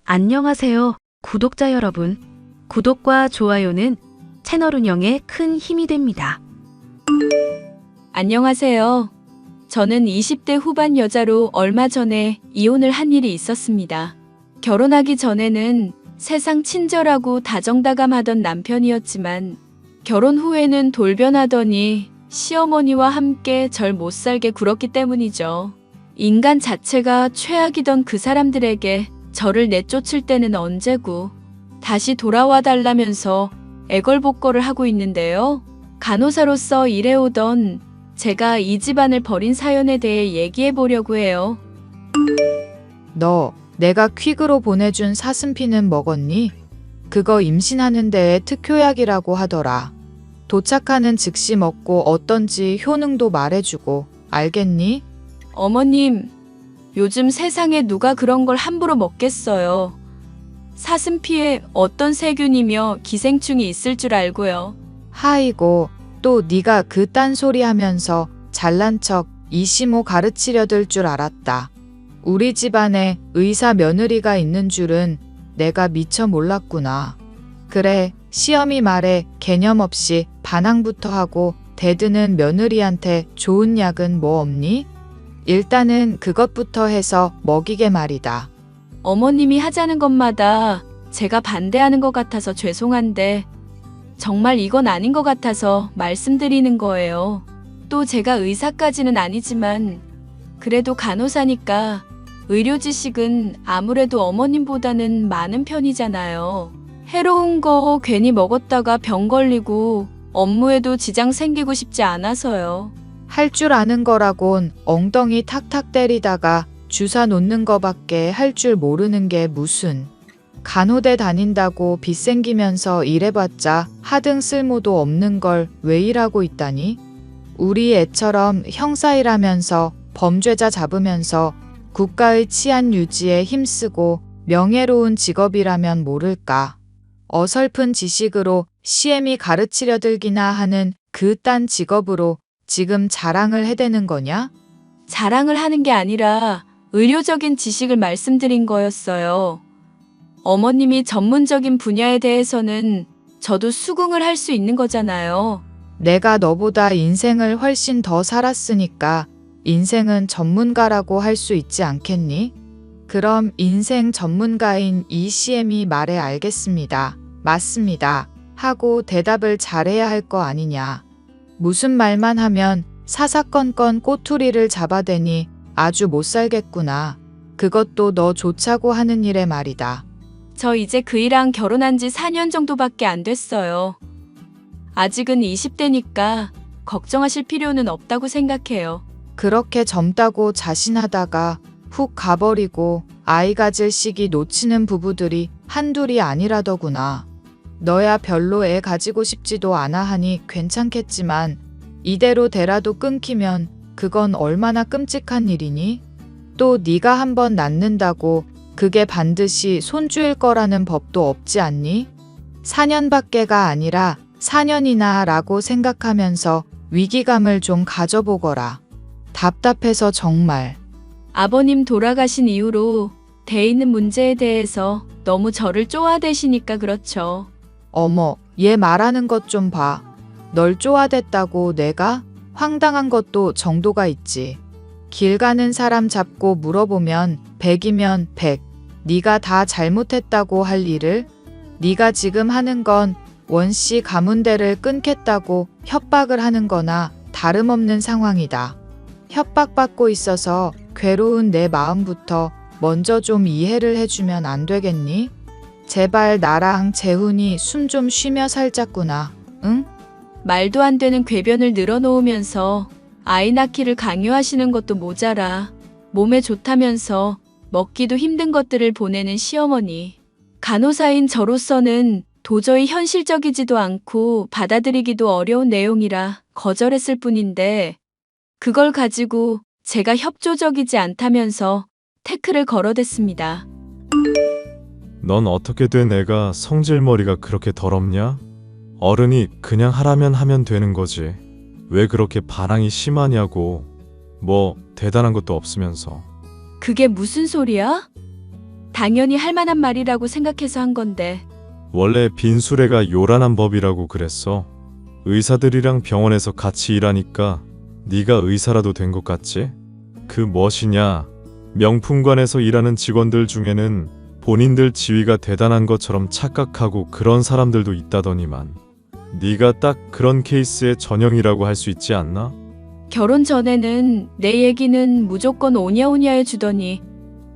안녕하세요, 구독자 여러분. 구독과 좋아요는 채널 운영에 큰 힘이 됩니다. 안녕하세요. 저는 20대 후반 여자로 얼마 전에 이혼을 한 일이 있었습니다. 결혼하기 전에는 세상 친절하고 다정다감하던 남편이었지만 결혼 후에는 돌변하더니 시어머니와 함께 절 못살게 굴었기 때문이죠. 인간 자체가 최악이던 그 사람들에게 저를 내쫓을 때는 언제고 다시 돌아와 달라면서 애걸복걸을 하고 있는데요. 간호사로서 일해오던 제가 이 집안을 버린 사연에 대해 얘기해 보려고 해요. 너 내가 퀵으로 보내준 사슴피는 먹었니? 그거 임신하는 데에 특효약이라고 하더라. 도착하는 즉시 먹고 어떤지 효능도 말해주고, 알겠니? 어머님, 요즘 세상에 누가 그런 걸 함부로 먹겠어요. 사슴피에 어떤 세균이며 기생충이 있을 줄 알고요. 하이고, 또 네가 그 딴소리 하면서 잘난 척 이시모 가르치려들 줄 알았다. 우리 집안에 의사 며느리가 있는 줄은 내가 미처 몰랐구나. 그래, 시어미 말에 개념 없이 반항부터 하고 대드는 며느리한테 좋은 약은 뭐 없니? 일단은 그것부터 해서 먹이게 말이다. 어머님이 하자는 것마다 제가 반대하는 것 같아서 죄송한데 정말 이건 아닌 것 같아서 말씀드리는 거예요. 또 제가 의사까지는 아니지만 그래도 간호사니까 의료 지식은 아무래도 어머님보다는 많은 편이잖아요. 해로운 거 괜히 먹었다가 병 걸리고 업무에도 지장 생기고 싶지 않아서요. 할 줄 아는 거라곤 엉덩이 탁탁 때리다가 주사 놓는 거밖에 할 줄 모르는 게 무슨. 간호대 다닌다고 빚 생기면서 일해봤자 하등 쓸모도 없는 걸 왜 일하고 있다니? 우리 애처럼 형사일하면서 범죄자 잡으면서 국가의 치안 유지에 힘쓰고 명예로운 직업이라면 모를까. 어설픈 지식으로 시엠이 가르치려 들기나 하는 그 딴 직업으로 지금 자랑을 해대는 거냐? 자랑을 하는 게 아니라 의료적인 지식을 말씀드린 거였어요. 어머님이 전문적인 분야에 대해서는 저도 수긍을 할 수 있는 거잖아요. 내가 너보다 인생을 훨씬 더 살았으니까 인생은 전문가라고 할 수 있지 않겠니? 그럼 인생 전문가인 이 시엠이 말해 알겠습니다. 맞습니다. 하고 대답을 잘해야 할 거 아니냐. 무슨 말만 하면 사사건건 꼬투리를 잡아대니 아주 못 살겠구나. 그것도 너 좋자고 하는 일에 말이다. 저 이제 그이랑 결혼한 지 4년 정도밖에 안 됐어요. 아직은 20대니까 걱정하실 필요는 없다고 생각해요. 그렇게 젊다고 자신하다가 훅 가버리고 아이 가질 시기 놓치는 부부들이 한둘이 아니라더구나. 너야 별로 애 가지고 싶지도 않아 하니 괜찮겠지만 이대로 대라도 끊기면 그건 얼마나 끔찍한 일이니? 또 네가 한번 낳는다고 그게 반드시 손주일 거라는 법도 없지 않니? 4년밖에가 아니라 4년이나 라고 생각하면서 위기감을 좀 가져보거라. 답답해서 정말. 아버님 돌아가신 이후로 돼 있는 문제에 대해서 너무 저를 쪼아대시니까 그렇죠. 어머, 얘 말하는 것 좀 봐. 널 쪼아댔다고 내가? 황당한 것도 정도가 있지. 길 가는 사람 잡고 물어보면 100이면 100. 네가 다 잘못했다고 할 일을? 네가 지금 하는 건 원씨 가문대를 끊겠다고 협박을 하는 거나 다름없는 상황이다. 협박받고 있어서 괴로운 내 마음부터 먼저 좀 이해를 해주면 안 되겠니? 제발 나랑 재훈이 숨 좀 쉬며 살자꾸나, 응? 말도 안 되는 궤변을 늘어놓으면서 아이 낳기를 강요하시는 것도 모자라 몸에 좋다면서 먹기도 힘든 것들을 보내는 시어머니. 간호사인 저로서는 도저히 현실적이지도 않고 받아들이기도 어려운 내용이라 거절했을 뿐인데 그걸 가지고 제가 협조적이지 않다면서 태클을 걸어댔습니다. 넌 어떻게 된 애가 성질머리가 그렇게 더럽냐? 어른이 그냥 하라면 하면 되는 거지. 왜 그렇게 반항이 심하냐고. 뭐 대단한 것도 없으면서. 그게 무슨 소리야? 당연히 할 만한 말이라고 생각해서 한 건데. 원래 빈수레가 요란한 법이라고 그랬어. 의사들이랑 병원에서 같이 일하니까 네가 의사라도 된 것 같지? 그 멋이냐? 명품관에서 일하는 직원들 중에는 본인들 지위가 대단한 것처럼 착각하고 그런 사람들도 있다더니만 네가 딱 그런 케이스의 전형이라고 할 수 있지 않나? 결혼 전에는 내 얘기는 무조건 오냐오냐 해주더니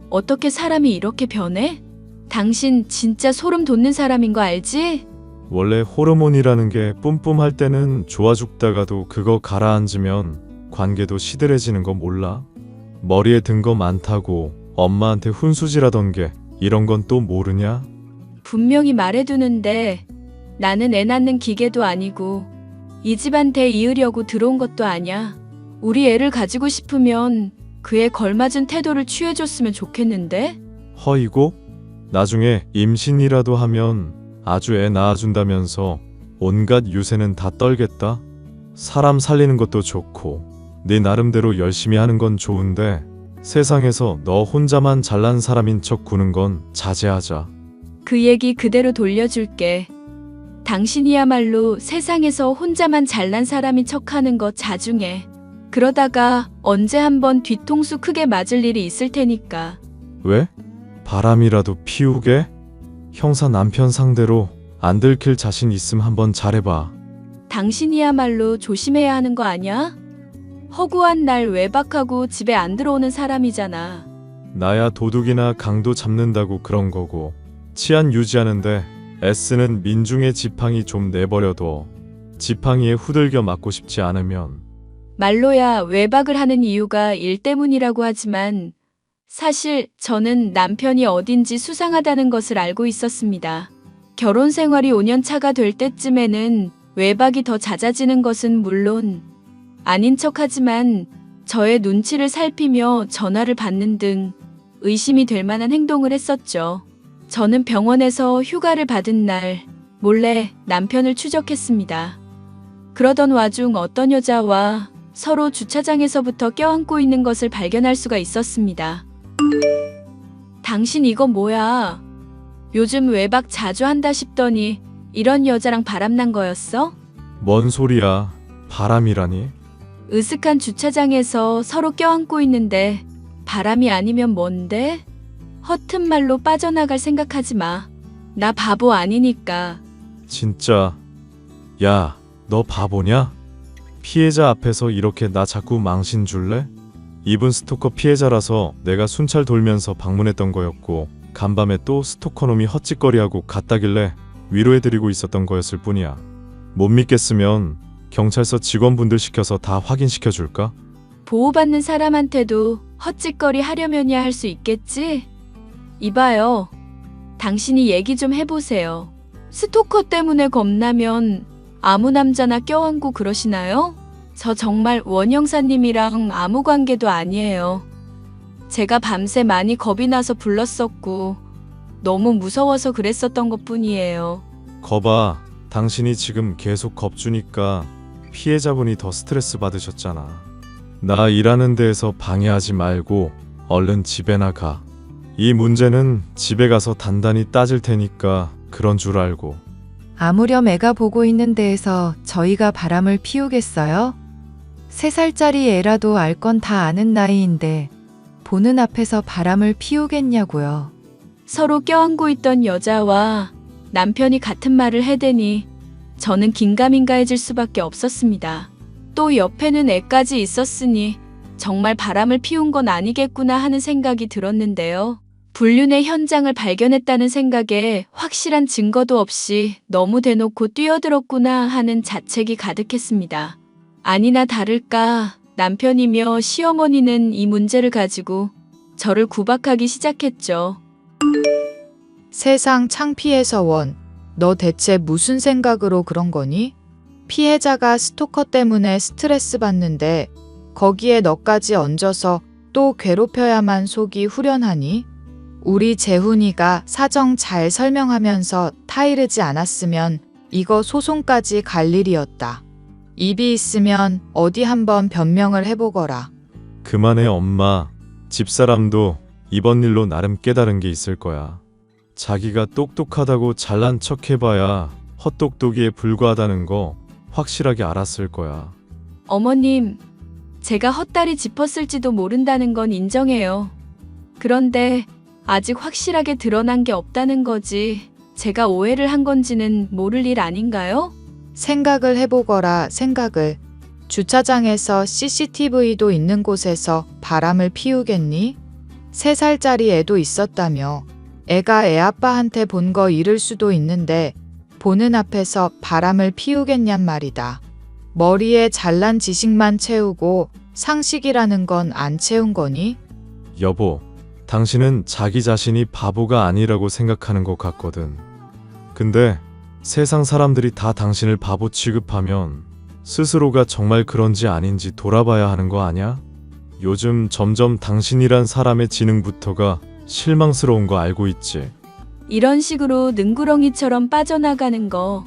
어떻게 사람이 이렇게 변해? 당신 진짜 소름 돋는 사람인 거 알지? 원래 호르몬이라는 게 뿜뿜할 때는 좋아 죽다가도 그거 가라앉으면 관계도 시들해지는 거 몰라? 머리에 든 거 많다고 엄마한테 훈수질하던 게 이런 건 또 모르냐? 분명히 말해두는데 나는 애 낳는 기계도 아니고 이 집한테 이으려고 들어온 것도 아냐. 우리 애를 가지고 싶으면 그에 걸맞은 태도를 취해줬으면 좋겠는데? 허이고? 나중에 임신이라도 하면 아주 애 낳아준다면서 온갖 유세는 다 떨겠다? 사람 살리는 것도 좋고 네 나름대로 열심히 하는 건 좋은데 세상에서 너 혼자만 잘난 사람인 척 구는 건 자제하자. 그 얘기 그대로 돌려줄게. 당신이야말로 세상에서 혼자만 잘난 사람인 척하는 거 자중해. 그러다가 언제 한번 뒤통수 크게 맞을 일이 있을 테니까. 왜? 바람이라도 피우게? 형사 남편 상대로 안 들킬 자신 있음 한번 잘해봐. 당신이야말로 조심해야 하는 거 아냐? 허구한 날 외박하고 집에 안 들어오는 사람이잖아. 나야 도둑이나 강도 잡는다고 그런 거고 치안 유지하는데 애쓰는 민중의 지팡이 좀 내버려둬. 지팡이에 후들겨 맞고 싶지 않으면. 말로야 외박을 하는 이유가 일 때문이라고 하지만 사실 저는 남편이 어딘지 수상하다는 것을 알고 있었습니다. 결혼 생활이 5년 차가 될 때쯤에는 외박이 더 잦아지는 것은 물론 아닌 척하지만 저의 눈치를 살피며 전화를 받는 등 의심이 될 만한 행동을 했었죠. 저는 병원에서 휴가를 받은 날 몰래 남편을 추적했습니다. 그러던 와중 어떤 여자와 서로 주차장에서부터 껴안고 있는 것을 발견할 수가 있었습니다. 당신 이거 뭐야? 요즘 외박 자주 한다 싶더니 이런 여자랑 바람난 거였어? 뭔 소리야? 바람이라니? 으슥한 주차장에서 서로 껴안고 있는데 바람이 아니면 뭔데? 허튼 말로 빠져나갈 생각하지 마. 나 바보 아니니까. 진짜. 야, 너 바보냐? 피해자 앞에서 이렇게 나 자꾸 망신 줄래? 이분 스토커 피해자라서 내가 순찰 돌면서 방문했던 거였고 간밤에 또 스토커놈이 헛짓거리하고 갔다길래 위로해드리고 있었던 거였을 뿐이야. 못 믿겠으면 경찰서 직원분들 시켜서 다 확인시켜줄까? 보호받는 사람한테도 헛짓거리 하려면야 할 수 있겠지? 이봐요. 당신이 얘기 좀 해보세요. 스토커 때문에 겁나면 아무 남자나 껴안고 그러시나요? 저 정말 원형사님이랑 아무 관계도 아니에요. 제가 밤새 많이 겁이 나서 불렀었고 너무 무서워서 그랬었던 것뿐이에요. 거봐, 당신이 지금 계속 겁주니까 피해자분이 더 스트레스 받으셨잖아. 나 일하는 데에서 방해하지 말고 얼른 집에나 가. 이 문제는 집에 가서 단단히 따질 테니까 그런 줄 알고. 아무렴 애가 보고 있는 데에서 저희가 바람을 피우겠어요? 3살짜리 애라도 알 건 다 아는 나이인데 보는 앞에서 바람을 피우겠냐고요. 서로 껴안고 있던 여자와 남편이 같은 말을 해대니 저는 긴가민가해질 수밖에 없었습니다. 또 옆에는 애까지 있었으니 정말 바람을 피운 건 아니겠구나 하는 생각이 들었는데요. 불륜의 현장을 발견했다는 생각에 확실한 증거도 없이 너무 대놓고 뛰어들었구나 하는 자책이 가득했습니다. 아니나 다를까 남편이며 시어머니는 이 문제를 가지고 저를 구박하기 시작했죠. 세상 창피해서 원, 너 대체 무슨 생각으로 그런 거니? 피해자가 스토커 때문에 스트레스 받는데 거기에 너까지 얹어서 또 괴롭혀야만 속이 후련하니? 우리 재훈이가 사정 잘 설명하면서 타이르지 않았으면 이거 소송까지 갈 일이었다. 입이 있으면 어디 한번 변명을 해보거라. 그만해 엄마. 집사람도 이번 일로 나름 깨달은 게 있을 거야. 자기가 똑똑하다고 잘난 척 해봐야 헛똑똑이에 불과하다는 거 확실하게 알았을 거야. 어머님, 제가 헛다리 짚었을지도 모른다는 건 인정해요. 그런데 아직 확실하게 드러난 게 없다는 거지. 제가 오해를 한 건지는 모를 일 아닌가요? 생각을 해보거라, 생각을. 주차장에서 CCTV도 있는 곳에서 바람을 피우겠니? 3살짜리 애도 있었다며. 애가 애아빠한테 본 거 잃을 수도 있는데 보는 앞에서 바람을 피우겠냔 말이다. 머리에 잘난 지식만 채우고 상식이라는 건 안 채운 거니? 여보, 당신은 자기 자신이 바보가 아니라고 생각하는 것 같거든. 근데 세상 사람들이 다 당신을 바보 취급하면 스스로가 정말 그런지 아닌지 돌아봐야 하는 거 아냐? 요즘 점점 당신이란 사람의 지능부터가 실망스러운 거 알고 있지? 이런 식으로 능구렁이처럼 빠져나가는 거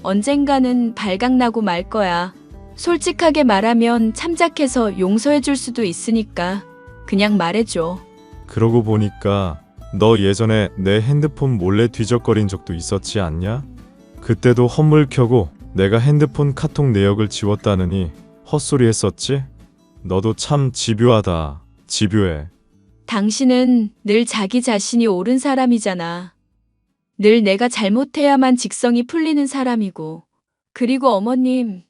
언젠가는 발각나고 말 거야. 솔직하게 말하면 참작해서 용서해 줄 수도 있으니까 그냥 말해줘. 그러고 보니까 너 예전에 내 핸드폰 몰래 뒤적거린 적도 있었지 않냐? 그때도 헛물 켜고 내가 핸드폰 카톡 내역을 지웠다느니 헛소리 했었지? 너도 참 집요하다. 집요해. 당신은 늘 자기 자신이 옳은 사람이잖아. 늘 내가 잘못해야만 직성이 풀리는 사람이고. 그리고 어머님,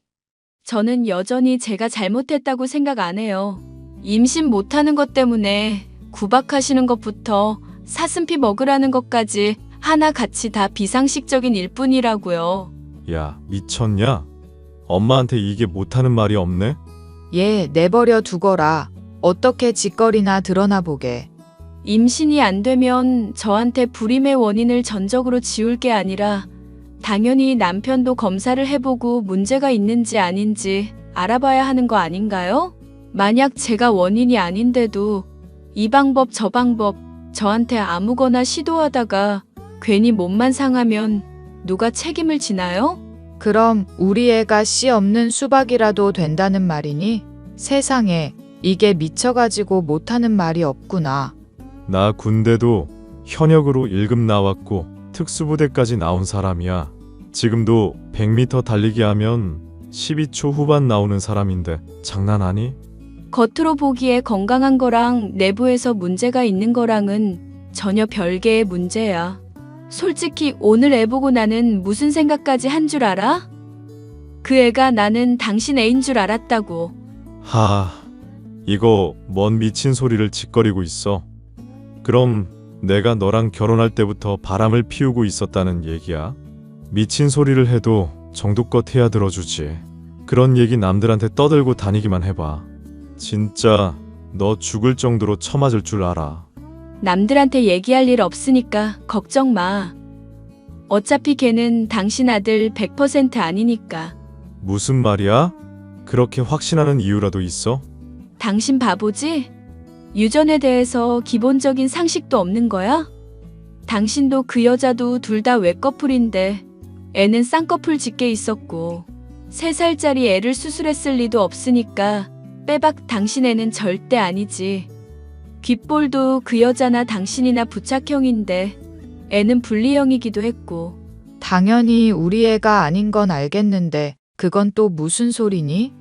저는 여전히 제가 잘못했다고 생각 안 해요. 임신 못하는 것 때문에 구박하시는 것부터 사슴피 먹으라는 것까지 하나같이 다 비상식적인 일뿐이라고요. 야, 미쳤냐? 엄마한테 이게 못하는 말이 없네? 얘 내버려 두거라. 어떻게 짓거리나 드러나 보게. 임신이 안 되면 저한테 불임의 원인을 전적으로 지울 게 아니라 당연히 남편도 검사를 해보고 문제가 있는지 아닌지 알아봐야 하는 거 아닌가요? 만약 제가 원인이 아닌데도 이 방법 저 방법 저한테 아무거나 시도하다가 괜히 몸만 상하면 누가 책임을 지나요? 그럼 우리 애가 씨 없는 수박이라도 된다는 말이니? 세상에 이게 미쳐가지고 못하는 말이 없구나. 나 군대도 현역으로 1급 나왔고 특수부대까지 나온 사람이야. 지금도 100m 달리기 하면 12초 후반 나오는 사람인데 장난 아니? 겉으로 보기에 건강한 거랑 내부에서 문제가 있는 거랑은 전혀 별개의 문제야. 솔직히 오늘 애 보고 나는 무슨 생각까지 한 줄 알아? 그 애가 나는 당신 애인 줄 알았다고. 하하, 이거 뭔 미친 소리를 짓거리고 있어. 그럼 내가 너랑 결혼할 때부터 바람을 피우고 있었다는 얘기야? 미친 소리를 해도 정도껏 해야 들어주지. 그런 얘기 남들한테 떠들고 다니기만 해봐. 진짜 너 죽을 정도로 처맞을 줄 알아. 남들한테 얘기할 일 없으니까 걱정 마. 어차피 걔는 당신 아들 100% 아니니까. 무슨 말이야? 그렇게 확신하는 이유라도 있어? 당신 바보지? 유전에 대해서 기본적인 상식도 없는 거야? 당신도 그 여자도 둘 다 외꺼풀인데 애는 쌍꺼풀 짙게 있었고 3살짜리 애를 수술했을 리도 없으니까 빼박 당신 애는 절대 아니지. 귓볼도 그 여자나 당신이나 부착형인데 애는 분리형이기도 했고. 당연히 우리 애가 아닌 건 알겠는데 그건 또 무슨 소리니?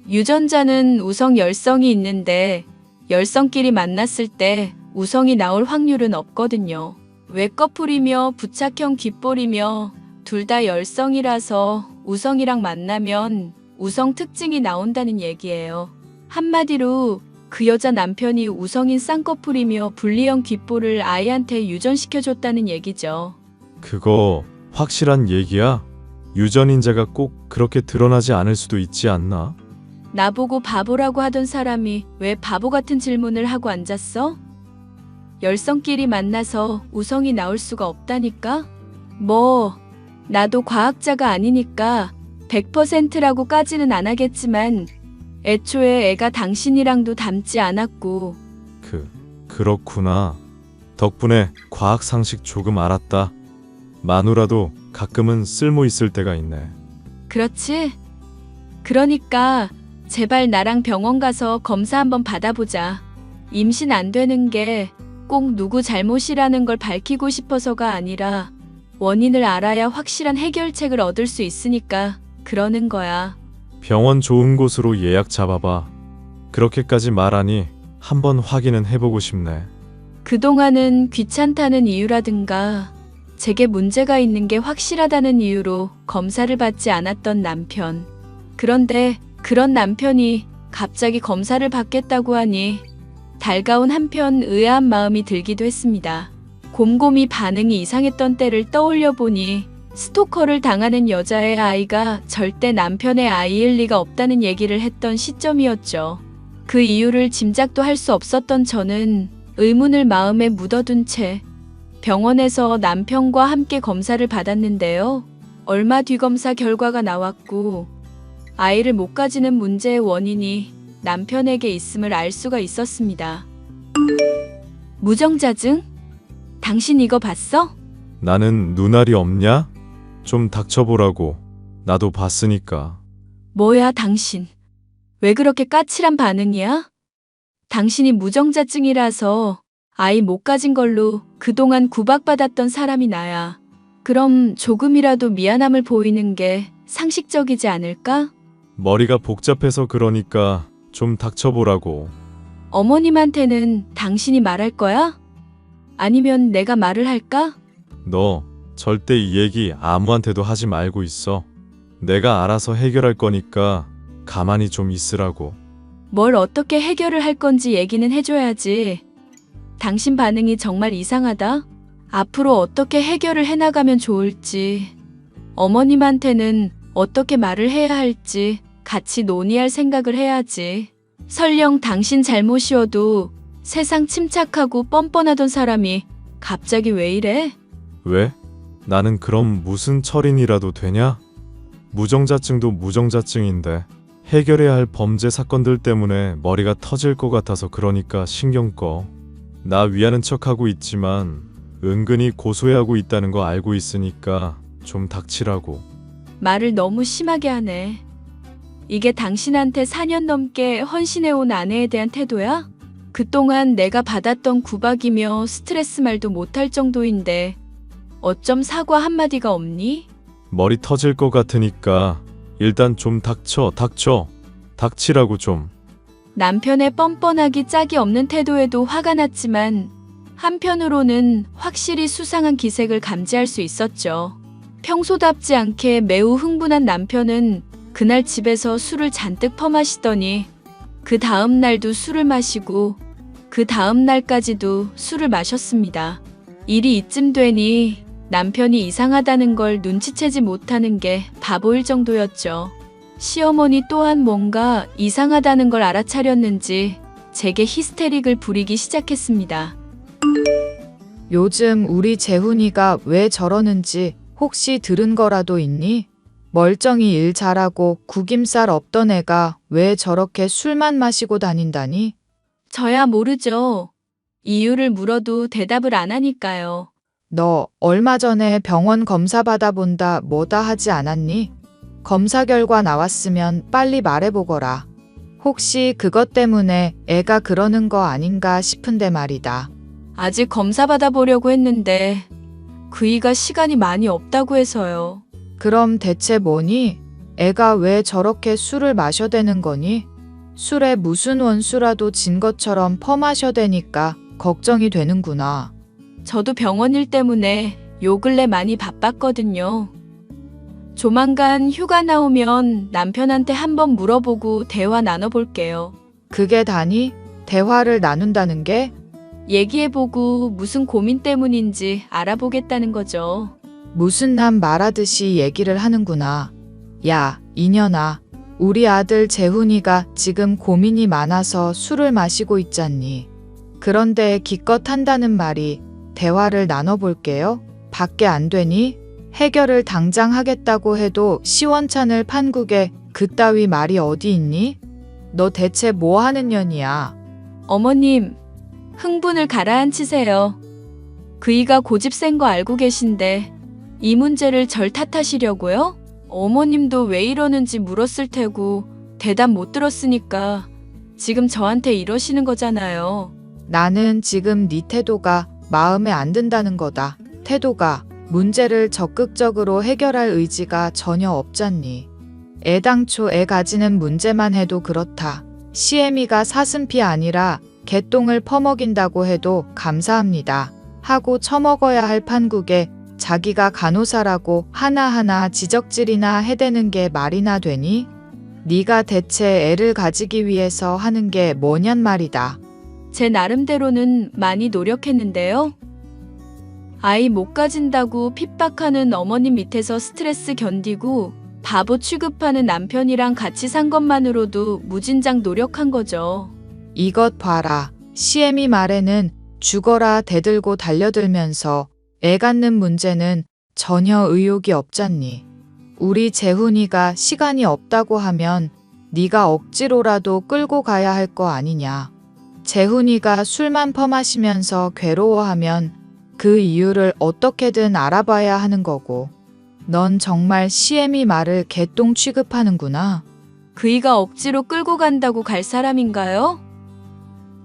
유전자는 우성 열성이 있는데 열성끼리 만났을 때 우성이 나올 확률은 없거든요. 외꺼풀이며 부착형 귓볼이며 둘 다 열성이라서 우성이랑 만나면 우성 특징이 나온다는 얘기예요. 한마디로 그 여자 남편이 우성인 쌍꺼풀이며 분리형 귓볼을 아이한테 유전시켜줬다는 얘기죠. 그거 확실한 얘기야? 유전인자가 꼭 그렇게 드러나지 않을 수도 있지 않나? 나보고 바보라고 하던 사람이 왜 바보 같은 질문을 하고 앉았어? 열성끼리 만나서 우성이 나올 수가 없다니까? 뭐 나도 과학자가 아니니까 100%라고까지는 안 하겠지만 애초에 애가 당신이랑도 닮지 않았고. 그렇구나. 덕분에 과학 상식 조금 알았다. 마누라도 가끔은 쓸모 있을 때가 있네. 그렇지? 그러니까 제발 나랑 병원 가서 검사 한번 받아보자. 임신 안 되는 게 꼭 누구 잘못이라는 걸 밝히고 싶어서가 아니라 원인을 알아야 확실한 해결책을 얻을 수 있으니까 그러는 거야. 병원 좋은 곳으로 예약 잡아봐. 그렇게까지 말하니 한번 확인은 해보고 싶네. 그동안은 귀찮다는 이유라든가 제게 문제가 있는 게 확실하다는 이유로 검사를 받지 않았던 남편. 그런데 그런 남편이 갑자기 검사를 받겠다고 하니 달가운 한편 의아한 마음이 들기도 했습니다. 곰곰이 반응이 이상했던 때를 떠올려 보니 스토커를 당하는 여자의 아이가 절대 남편의 아이일 리가 없다는 얘기를 했던 시점이었죠. 그 이유를 짐작도 할 수 없었던 저는 의문을 마음에 묻어둔 채 병원에서 남편과 함께 검사를 받았는데요. 얼마 뒤 검사 결과가 나왔고 아이를 못 가지는 문제의 원인이 남편에게 있음을 알 수가 있었습니다. 무정자증? 당신 이거 봤어? 나는 눈알이 없냐? 좀 닥쳐보라고. 나도 봤으니까. 뭐야 당신? 왜 그렇게 까칠한 반응이야? 당신이 무정자증이라서 아이 못 가진 걸로 그동안 구박받았던 사람이 나야. 그럼 조금이라도 미안함을 보이는 게 상식적이지 않을까? 머리가 복잡해서 그러니까 좀 닥쳐보라고. 어머님한테는 당신이 말할 거야? 아니면 내가 말을 할까? 너 절대 이 얘기 아무한테도 하지 말고 있어. 내가 알아서 해결할 거니까 가만히 좀 있으라고. 뭘 어떻게 해결을 할 건지 얘기는 해줘야지. 당신 반응이 정말 이상하다. 앞으로 어떻게 해결을 해나가면 좋을지, 어머님한테는 어떻게 말을 해야 할지 같이 논의할 생각을 해야지. 설령 당신 잘못이어도 세상 침착하고 뻔뻔하던 사람이 갑자기 왜 이래? 왜? 나는 그럼 무슨 철인이라도 되냐? 무정자증도 무정자증인데 해결해야 할 범죄 사건들 때문에 머리가 터질 것 같아서 그러니까 신경 꺼. 나 위하는 척하고 있지만 은근히 고소해하고 있다는 거 알고 있으니까 좀 닥치라고. 말을 너무 심하게 하네. 이게 당신한테 4년 넘게 헌신해온 아내에 대한 태도야? 그동안 내가 받았던 구박이며 스트레스 말도 못할 정도인데 어쩜 사과 한마디가 없니? 머리 터질 것 같으니까 일단 좀 닥쳐. 닥치라고 좀. 남편의 뻔뻔하기 짝이 없는 태도에도 화가 났지만 한편으로는 확실히 수상한 기색을 감지할 수 있었죠. 평소답지 않게 매우 흥분한 남편은 그날 집에서 술을 잔뜩 퍼마시더니 그 다음 날도 술을 마시고 그 다음 날까지도 술을 마셨습니다. 일이 이쯤 되니 남편이 이상하다는 걸 눈치채지 못하는 게 바보일 정도였죠. 시어머니 또한 뭔가 이상하다는 걸 알아차렸는지 제게 히스테릭을 부리기 시작했습니다. 요즘 우리 재훈이가 왜 저러는지 혹시 들은 거라도 있니? 멀쩡히 일 잘하고 구김살 없던 애가 왜 저렇게 술만 마시고 다닌다니? 저야 모르죠. 이유를 물어도 대답을 안 하니까요. 너 얼마 전에 병원 검사 받아본다 뭐다 하지 않았니? 검사 결과 나왔으면 빨리 말해보거라. 혹시 그것 때문에 애가 그러는 거 아닌가 싶은데 말이다. 아직 검사 받아보려고 했는데 그이가 시간이 많이 없다고 해서요. 그럼 대체 뭐니? 애가 왜 저렇게 술을 마셔대는 거니? 술에 무슨 원수라도 진 것처럼 퍼마셔대니까 걱정이 되는구나. 저도 병원 일 때문에 요 근래 많이 바빴거든요. 조만간 휴가 나오면 남편한테 한번 물어보고 대화 나눠볼게요. 그게 다니? 대화를 나눈다는 게? 얘기해보고 무슨 고민 때문인지 알아보겠다는 거죠. 무슨 남 말하듯이 얘기를 하는구나. 야, 이년아. 우리 아들 재훈이가 지금 고민이 많아서 술을 마시고 있잖니. 그런데 기껏 한다는 말이 대화를 나눠볼게요? 밖에 안 되니? 해결을 당장 하겠다고 해도 시원찮을 판국에 그따위 말이 어디 있니? 너 대체 뭐 하는 년이야? 어머님, 흥분을 가라앉히세요. 그이가 고집 센 거 알고 계신데 이 문제를 절 탓하시려고요? 어머님도 왜 이러는지 물었을 테고 대답 못 들었으니까 지금 저한테 이러시는 거잖아요. 나는 지금 네 태도가 마음에 안 든다는 거다. 태도가 문제를 적극적으로 해결할 의지가 전혀 없잖니. 애당초 애 가지는 문제만 해도 그렇다. 시애미가 사슴피 아니라 개똥을 퍼먹인다고 해도 감사합니다 하고 처먹어야 할 판국에 자기가 간호사라고 하나하나 지적질이나 해대는 게 말이나 되니? 네가 대체 애를 가지기 위해서 하는 게 뭐냔 말이다. 제 나름대로는 많이 노력했는데요. 아이 못 가진다고 핍박하는 어머님 밑에서 스트레스 견디고 바보 취급하는 남편이랑 같이 산 것만으로도 무진장 노력한 거죠. 이것 봐라. 시애미 말에는 죽어라 대들고 달려들면서 애 갖는 문제는 전혀 의욕이 없잖니. 우리 재훈이가 시간이 없다고 하면 네가 억지로라도 끌고 가야 할 거 아니냐. 재훈이가 술만 퍼마시면서 괴로워하면 그 이유를 어떻게든 알아봐야 하는 거고. 넌 정말 시애미 말을 개똥 취급하는구나. 그이가 억지로 끌고 간다고 갈 사람인가요?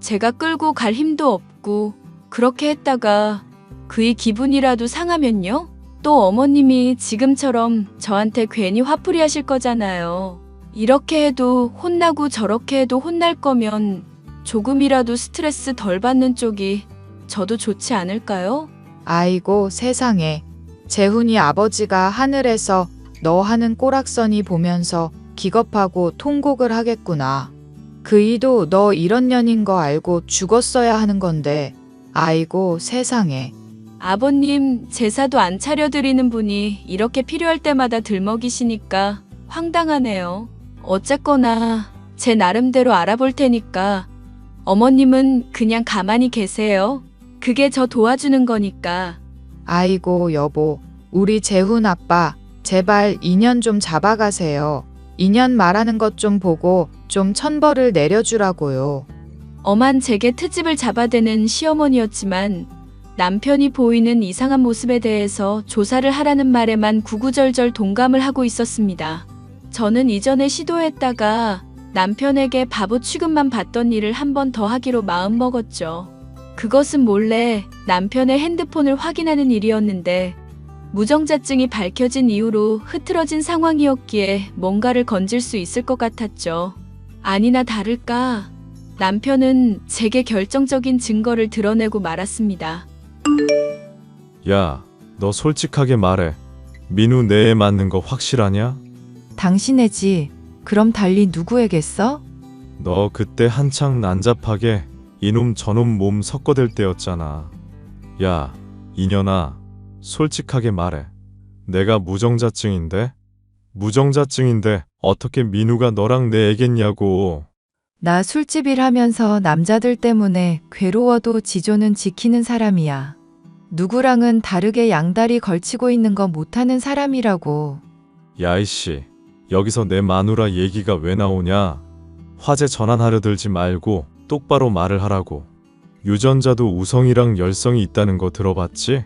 제가 끌고 갈 힘도 없고 그렇게 했다가 그이 기분이라도 상하면요? 또 어머님이 지금처럼 저한테 괜히 화풀이 하실 거잖아요. 이렇게 해도 혼나고 저렇게 해도 혼날 거면 조금이라도 스트레스 덜 받는 쪽이 저도 좋지 않을까요? 아이고 세상에. 재훈이 아버지가 하늘에서 너 하는 꼬락서니 보면서 기겁하고 통곡을 하겠구나. 그이도 너 이런 년인 거 알고 죽었어야 하는 건데. 아이고 세상에. 아버님 제사도 안 차려드리는 분이 이렇게 필요할 때마다 들먹이시니까 황당하네요. 어쨌거나 제 나름대로 알아볼 테니까 어머님은 그냥 가만히 계세요. 그게 저 도와주는 거니까. 아이고 여보. 우리 재훈 아빠 제발 인연 좀 잡아가세요. 인연 말하는 것 좀 보고 좀 천벌을 내려주라고요. 엄한 제게 트집을 잡아대는 시어머니였지만 남편이 보이는 이상한 모습에 대해서 조사를 하라는 말에만 구구절절 동감을 하고 있었습니다. 저는 이전에 시도했다가 남편에게 바보 취급만 받던 일을 한 번 더 하기로 마음먹었죠. 그것은 몰래 남편의 핸드폰을 확인하는 일이었는데 무정자증이 밝혀진 이후로 흐트러진 상황이었기에 뭔가를 건질 수 있을 것 같았죠. 아니나 다를까 남편은 제게 결정적인 증거를 드러내고 말았습니다. 야, 너 솔직하게 말해. 민우 내 애 맞는 거 확실하냐? 당신애지. 그럼 달리 누구에겠어? 너 그때 한창 난잡하게 이놈 저놈 몸 섞어댈 때였잖아. 야, 이년아, 솔직하게 말해. 내가 무정자증인데 어떻게 민우가 너랑 내 애겠냐고. 나 술집 일하면서 남자들 때문에 괴로워도 지조는 지키는 사람이야. 누구랑은 다르게 양다리 걸치고 있는 거 못하는 사람이라고. 야 이씨, 여기서 내 마누라 얘기가 왜 나오냐? 화제 전환하려 들지 말고 똑바로 말을 하라고. 유전자도 우성이랑 열성이 있다는 거 들어봤지?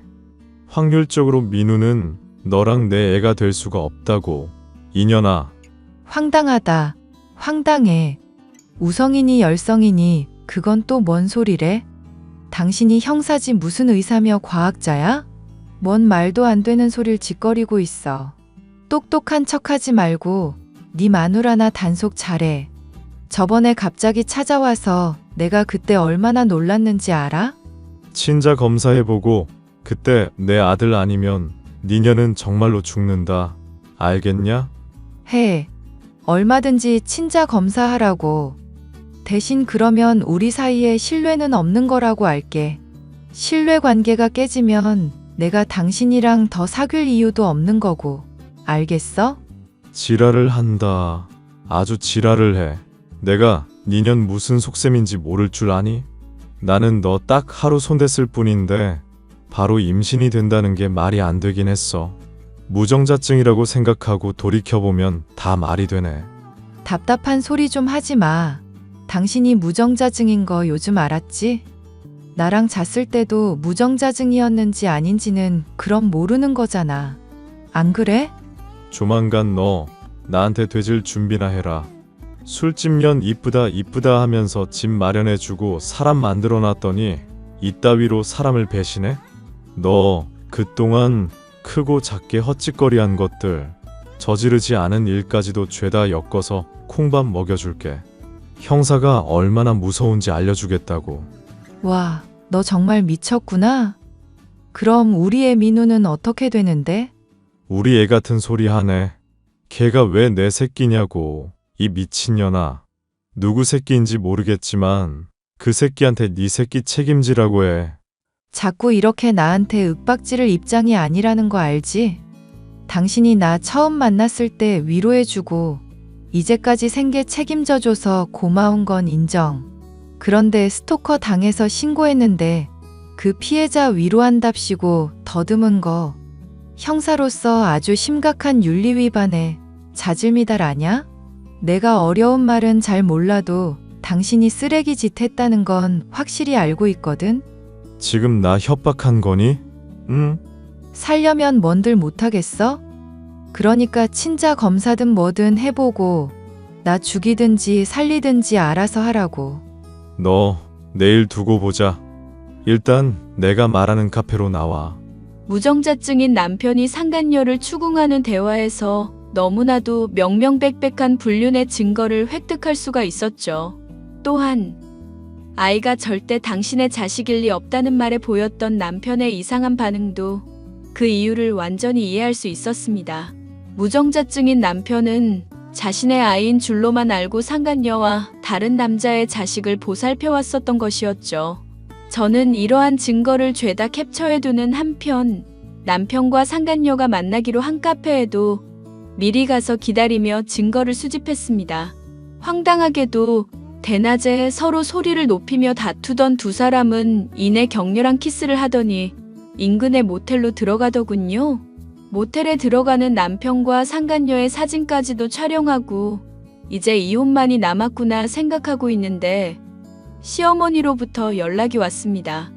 확률적으로 민우는 너랑 내 애가 될 수가 없다고. 이년아. 황당하다. 황당해. 우성이니 열성이니 그건 또 뭔 소리래? 당신이 형사지 무슨 의사며 과학자야? 뭔 말도 안 되는 소릴 짓거리고 있어. 똑똑한 척하지 말고 네 마누라나 단속 잘해. 저번에 갑자기 찾아와서 내가 그때 얼마나 놀랐는지 알아? 친자 검사해보고 그때 내 아들 아니면 니녀는 정말로 죽는다. 알겠냐? 해. 얼마든지 친자 검사하라고. 대신 그러면 우리 사이에 신뢰는 없는 거라고 알게. 신뢰 관계가 깨지면 내가 당신이랑 더 사귈 이유도 없는 거고. 알겠어? 지랄을 한다. 아주 지랄을 해. 내가 니년 무슨 속셈인지 모를 줄 아니? 나는 너 딱 하루 손댔을 뿐인데 바로 임신이 된다는 게 말이 안 되긴 했어. 무정자증이라고 생각하고 돌이켜보면 다 말이 되네. 답답한 소리 좀 하지 마. 당신이 무정자증인 거 요즘 알았지? 나랑 잤을 때도 무정자증이었는지 아닌지는 그럼 모르는 거잖아. 안 그래? 조만간 너 나한테 되질 준비나 해라. 술집년 이쁘다 이쁘다 하면서 집 마련해주고 사람 만들어놨더니 이따위로 사람을 배신해? 너 그동안 크고 작게 헛짓거리한 것들 저지르지 않은 일까지도 죄다 엮어서 콩밥 먹여줄게. 형사가 얼마나 무서운지 알려주겠다고. 와, 너 정말 미쳤구나. 그럼 우리의 민우는 어떻게 되는데? 우리 애 같은 소리 하네. 걔가 왜 내 새끼냐고. 이 미친년아. 누구 새끼인지 모르겠지만 그 새끼한테 네 새끼 책임지라고 해. 자꾸 이렇게 나한테 윽박지를 입장이 아니라는 거 알지? 당신이 나 처음 만났을 때 위로해주고 이제까지 생계 책임져줘서 고마운 건 인정. 그런데 스토커 당해서 신고했는데 그 피해자 위로한답시고 더듬은 거 형사로서 아주 심각한 윤리 위반에 자질미달 아냐? 내가 어려운 말은 잘 몰라도 당신이 쓰레기 짓 했다는 건 확실히 알고 있거든? 지금 나 협박한 거니? 응? 살려면 뭔들 못하겠어? 그러니까 친자 검사든 뭐든 해보고 나 죽이든지 살리든지 알아서 하라고. 너 내일 두고 보자. 일단 내가 말하는 카페로 나와. 무정자증인 남편이 상간녀를 추궁하는 대화에서 너무나도 명명백백한 불륜의 증거를 획득할 수가 있었죠. 또한 아이가 절대 당신의 자식일 리 없다는 말에 보였던 남편의 이상한 반응도 그 이유를 완전히 이해할 수 있었습니다. 무정자증인 남편은 자신의 아이인 줄로만 알고 상간녀와 다른 남자의 자식을 보살펴왔었던 것이었죠. 저는 이러한 증거를 죄다 캡처해두는 한편 남편과 상간녀가 만나기로 한 카페에도 미리 가서 기다리며 증거를 수집했습니다. 황당하게도 대낮에 서로 소리를 높이며 다투던 두 사람은 이내 격렬한 키스를 하더니 인근의 모텔로 들어가더군요. 모텔에 들어가는 남편과 상간녀의 사진까지도 촬영하고 이제 이혼만이 남았구나 생각하고 있는데 시어머니로부터 연락이 왔습니다.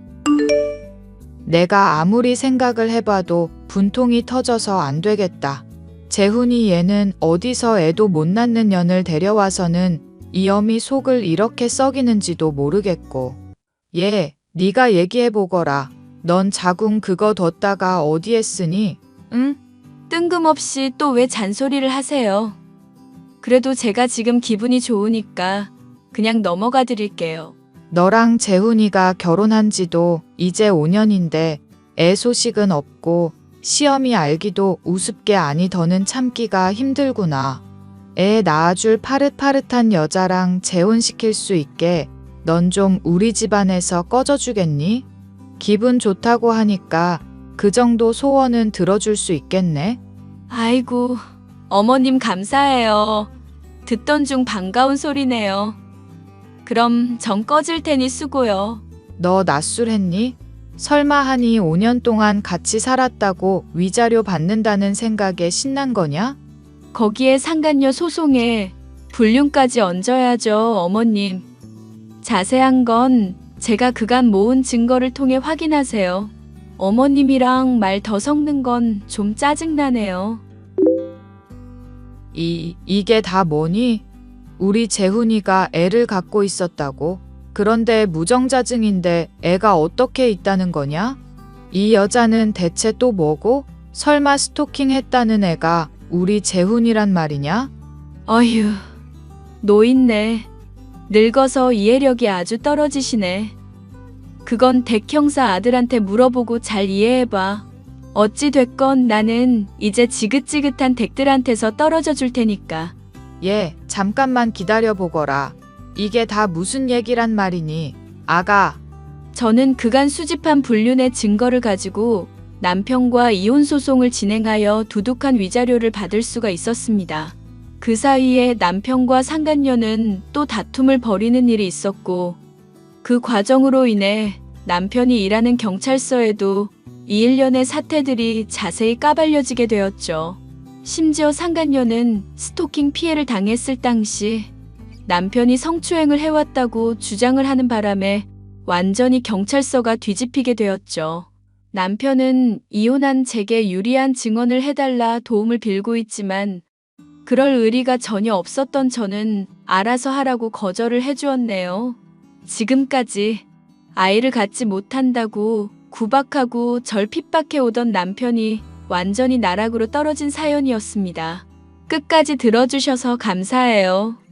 내가 아무리 생각을 해봐도 분통이 터져서 안 되겠다. 재훈이 얘는 어디서 애도 못 낳는 년을 데려와서는 이 어미 속을 이렇게 썩이는지도 모르겠고. 얘, 네가 얘기해보거라. 넌 자궁 그거 뒀다가 어디에 쓰니? 응? 뜬금없이 또 왜 잔소리를 하세요? 그래도 제가 지금 기분이 좋으니까 그냥 넘어가 드릴게요. 너랑 재훈이가 결혼한 지도 이제 5년인데 애 소식은 없고 시험이 알기도 우습게 아니 더는 참기가 힘들구나. 애 낳아줄 파릇파릇한 여자랑 재혼시킬 수 있게 넌 좀 우리 집안에서 꺼져주겠니? 기분 좋다고 하니까 그 정도 소원은 들어줄 수 있겠네? 아이고, 어머님 감사해요. 듣던 중 반가운 소리네요. 그럼 전 꺼질 테니 수고요. 너 낯술했니? 설마 하니 5년 동안 같이 살았다고 위자료 받는다는 생각에 신난 거냐? 거기에 상간녀 소송에 불륜까지 얹어야죠, 어머님. 자세한 건 제가 그간 모은 증거를 통해 확인하세요. 어머님이랑 말 더 섞는 건 좀 짜증나네요. 이게 다 뭐니? 우리 재훈이가 애를 갖고 있었다고? 그런데 무정자증인데 애가 어떻게 있다는 거냐? 이 여자는 대체 또 뭐고? 설마 스토킹 했다는 애가 우리 재훈이란 말이냐? 어휴, 노인네. 늙어서 이해력이 아주 떨어지시네. 그건 백 형사 아들한테 물어보고 잘 이해해봐. 어찌 됐건 나는 이제 지긋지긋한 댁들한테서 떨어져 줄 테니까. 얘, 잠깐만 기다려보거라. 이게 다 무슨 얘기란 말이니? 아가, 저는 그간 수집한 불륜의 증거를 가지고 남편과 이혼 소송을 진행하여 두둑한 위자료를 받을 수가 있었습니다. 그 사이에 남편과 상간녀는 또 다툼을 벌이는 일이 있었고 그 과정으로 인해 남편이 일하는 경찰서에도 이 일련의 사태들이 자세히 까발려지게 되었죠. 심지어 상간녀는 스토킹 피해를 당했을 당시 남편이 성추행을 해왔다고 주장을 하는 바람에 완전히 경찰서가 뒤집히게 되었죠. 남편은 이혼한 제게 유리한 증언을 해달라 도움을 빌고 있지만 그럴 의리가 전혀 없었던 저는 알아서 하라고 거절을 해주었네요. 지금까지 아이를 갖지 못한다고 구박하고 절 핍박해 오던 남편이 완전히 나락으로 떨어진 사연이었습니다. 끝까지 들어주셔서 감사해요.